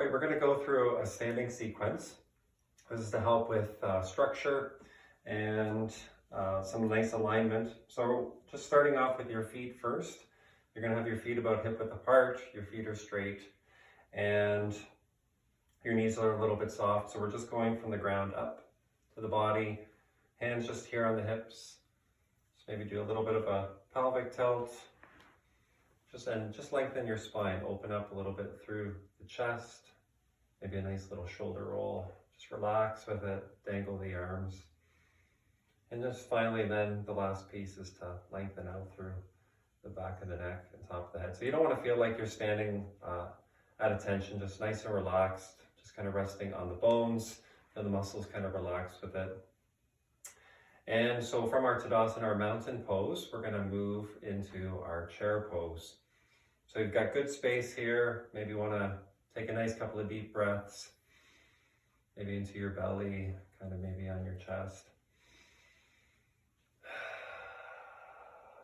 right, we're going to go through a standing sequence. This is to help with structure and some nice alignment. So just starting off with your feet first. You're going to have your feet about hip width apart, your feet are straight, and your knees are a little bit soft. So we're just going from the ground up to the body, hands just here on the hips. Just maybe do a little bit of a pelvic tilt. Just lengthen your spine, open up a little bit through the chest, maybe a nice little shoulder roll. Just relax with it, dangle the arms. And just finally then the last piece is to lengthen out through the back of the neck and top of the head. So you don't want to feel like you're standing at attention, just nice and relaxed, just kind of resting on the bones and the muscles kind of relax with it. And so from our Tadasana, our mountain pose, we're going to move into our chair pose. So you've got good space here. Maybe you want to take a nice couple of deep breaths, maybe into your belly, kind of maybe on your chest.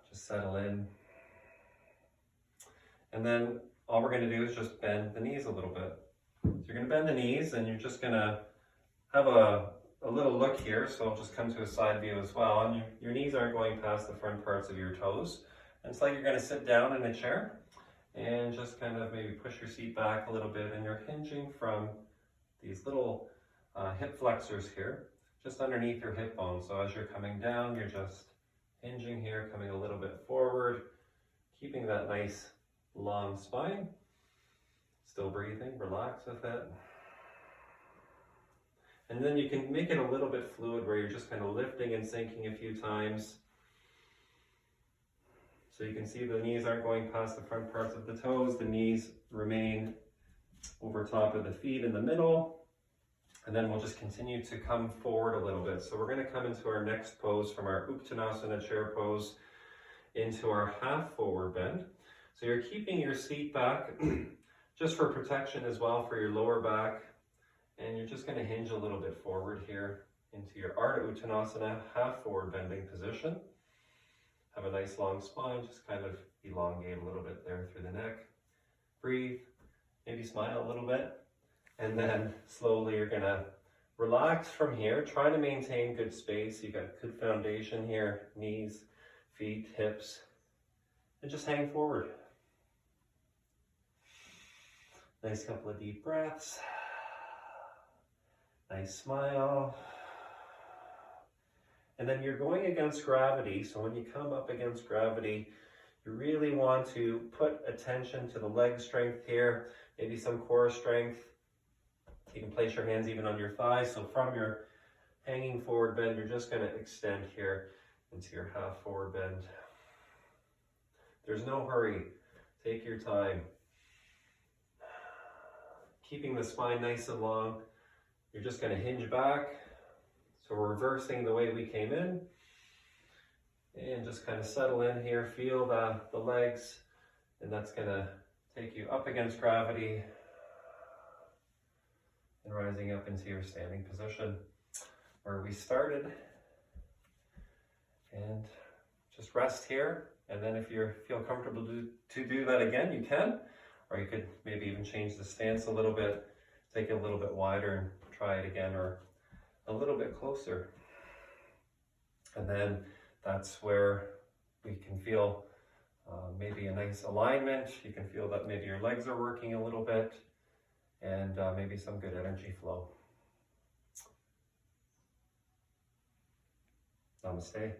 Just settle in. And then all we're going to do is just bend the knees a little bit. So you're going to bend the knees and you're just going to have a little look here. So I'll just come to a side view as well. And your knees aren't going past the front parts of your toes. And it's like you're going to sit down in a chair and just kind of maybe push your seat back a little bit. And you're hinging from these little hip flexors here, just underneath your hip bone. So as you're coming down, you're just hinging here, coming a little bit forward, keeping that nice long spine. Still breathing, relax with it. And then you can make it a little bit fluid where you're just kind of lifting and sinking a few times. So you can see the knees aren't going past the front parts of the toes. The knees remain over top of the feet in the middle. And then we'll just continue to come forward a little bit. So we're going to come into our next pose from our Uttanasana chair pose into our half forward bend. So you're keeping your seat back just for protection as well for your lower back. And you're just going to hinge a little bit forward here into your Ardha Uttanasana, half forward bending position. Have a nice long spine, just kind of elongate a little bit there through the neck. Breathe, maybe smile a little bit. And then slowly you're going to relax from here. Try to maintain good space. You've got good foundation here, knees, feet, hips. And just hang forward. Nice couple of deep breaths. Nice smile. And then you're going against gravity. So when you come up against gravity, you really want to put attention to the leg strength here, maybe some core strength. You can place your hands even on your thighs. So from your hanging forward bend, you're just going to extend here into your half forward bend. There's no hurry. Take your time. Keeping the spine nice and long. You're just going to hinge back. So we're reversing the way we came in. And just kind of settle in here. Feel the legs. And that's going to take you up against gravity. And rising up into your standing position where we started. And just rest here. And then if you feel comfortable to do that again, you can. Or you could maybe even change the stance a little bit. Take it a little bit wider and try it again, or a little bit closer. And then that's where we can feel maybe a nice alignment. You can feel that maybe your legs are working a little bit, and maybe some good energy flow. Namaste.